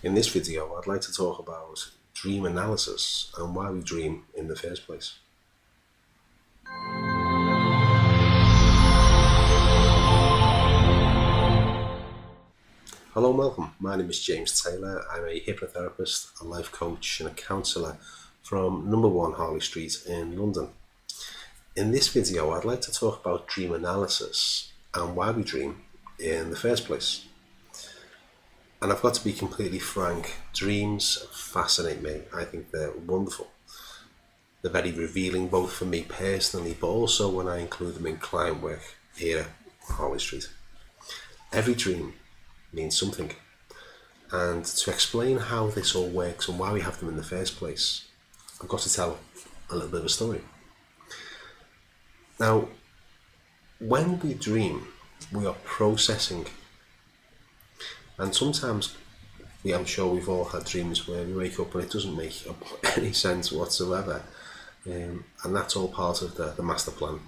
In this video, I'd like to talk about dream analysis and why we dream in the first place. Hello and welcome. My name is James Taylor. I'm a hypnotherapist, a life coach and a counsellor from number 1 Harley Street in London. In this video, I'd like to talk about dream analysis and why we dream in the first place. And I've got to be completely frank, dreams fascinate me. I think they're wonderful. They're very revealing both for me personally, but also when I include them in client work here at Harley Street. Every dream means something. And to explain how this all works and why we have them in the first place, I've got to tell a little bit of a story. Now, when we dream, we are processing. And sometimes, I'm sure we've all had dreams where we wake up and it doesn't make any sense whatsoever. And that's all part of the master plan,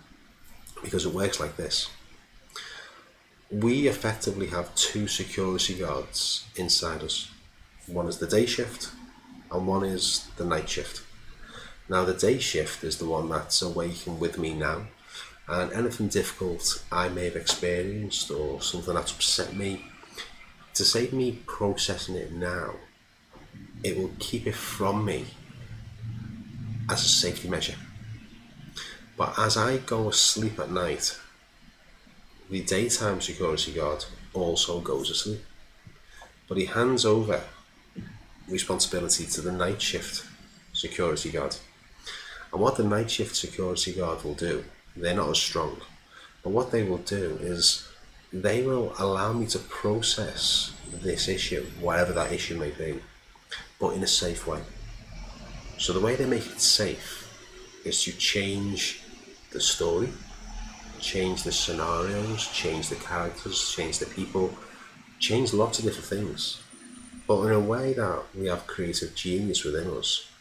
because it works like this. We effectively have 2 security guards inside us. One is the day shift and one is the night shift. Now the day shift is the one that's awake and with me now, and anything difficult I may have experienced or something that's upset me, to save me processing it now, it will keep it from me as a safety measure. But as I go asleep at night, the daytime security guard also goes asleep. But he hands over responsibility to the night shift security guard. And what the night shift security guard will do, they're not as strong, but what they will do is they will allow me to process this issue, whatever that issue may be, but in a safe way. So the way they make it safe is to change the story, change the scenarios, change the characters, change the people, change lots of different things, but in a way that we have creative genius within us.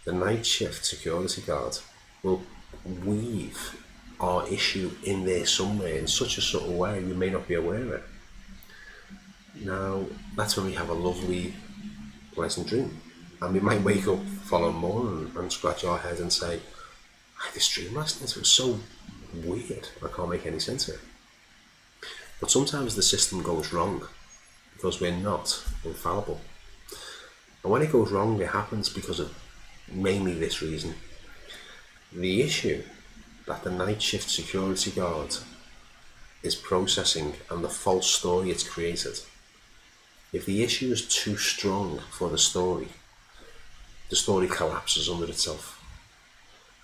The night shift security guard will weave our issue in there somewhere in such a subtle way you may not be aware of it. Now, that's when we have a lovely, pleasant dream. And we might wake up the following morning and scratch our head and say, I had this dream last night, it was so weird, I can't make any sense of it. But sometimes the system goes wrong because we're not infallible. And when it goes wrong, it happens because of mainly this reason. The issue that the night shift security guard is processing and the false story it's created. If the issue is too strong for the story collapses under itself,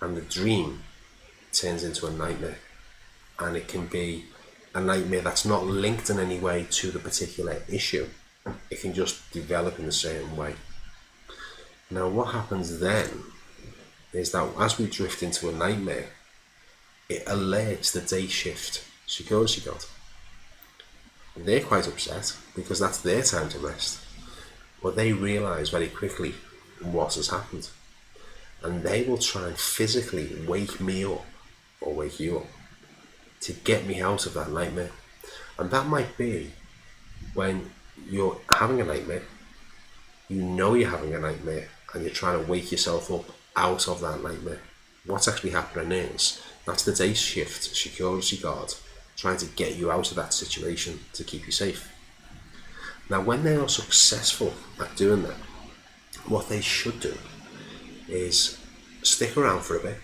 and the dream turns into a nightmare. And it can be a nightmare that's not linked in any way to the particular issue. It can just develop in a certain way. Now what happens then is that as we drift into a nightmare, it alerts the day shift security guard. They're quite upset because that's their time to rest. But they realise very quickly what has happened. And they will try and physically wake me up or wake you up to get me out of that nightmare. And that might be when you're having a nightmare, you know you're having a nightmare, and you're trying to wake yourself up out of that nightmare. What's actually happening is that's the day shift security guard trying to get you out of that situation to keep you safe. Now when they are successful at doing that, what they should do is stick around for a bit,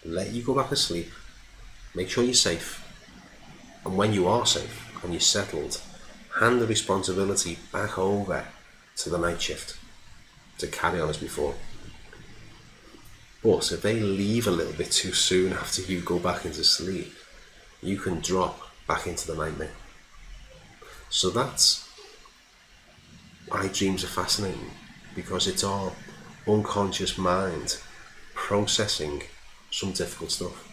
let you go back to sleep, make sure you're safe, and when you are safe and you're settled, hand the responsibility back over to the night shift to carry on as before. But if they leave a little bit too soon after you go back into sleep, you can drop back into the nightmare. So that's why dreams are fascinating, because it's our unconscious mind processing some difficult stuff.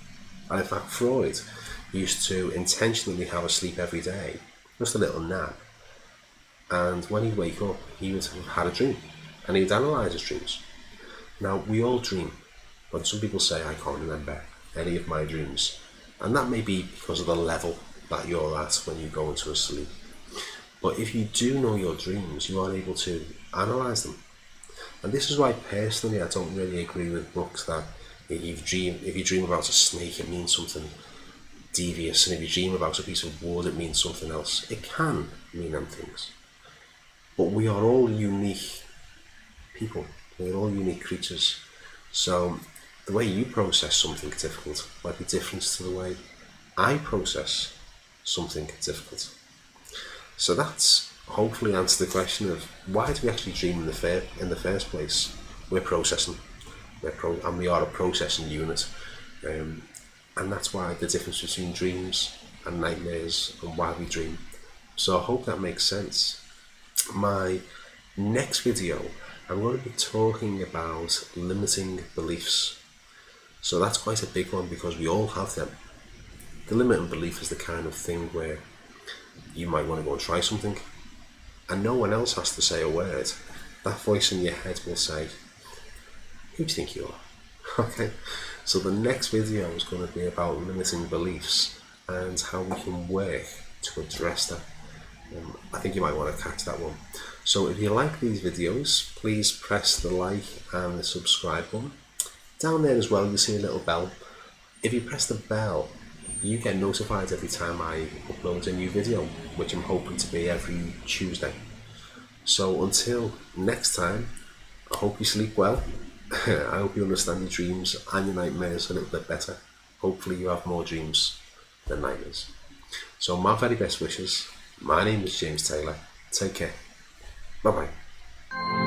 And in fact, Freud used to intentionally have a sleep every day, just a little nap, and when he'd wake up he would have had a dream and he would analyse his dreams. Now we all dream, but some people say I can't remember any of my dreams, and that may be because of the level that you're at when you go into a sleep. But if you do know your dreams, you are able to analyse them. And this is why personally I don't really agree with books that if you dream about a snake, it means something devious, and if you dream about a piece of wood, it means something else. It can mean them things. But we are all unique people. We're all unique creatures. So the way you process something difficult might be different to the way I process something difficult. So that's hopefully answered the question of why do we actually dream in the first place? We're processing, and we are a processing unit, and that's why the difference between dreams and nightmares and why we dream. So I hope that makes sense. My next video, I'm going to be talking about limiting beliefs. So that's quite a big one because we all have them. The limiting belief is the kind of thing where you might want to go and try something and no one else has to say a word. That voice in your head will say, who do you think you are? Okay, so the next video is going to be about limiting beliefs and how we can work to address that. I think you might want to catch that one. So if you like these videos, please press the like and the subscribe button. Down there as well, you'll see a little bell. If you press the bell, you get notified every time I upload a new video, which I'm hoping to be every Tuesday. So until next time, I hope you sleep well. I hope you understand your dreams and your nightmares a little bit better. Hopefully you have more dreams than nightmares. So my very best wishes. My name is James Taylor. Take care. Bye bye.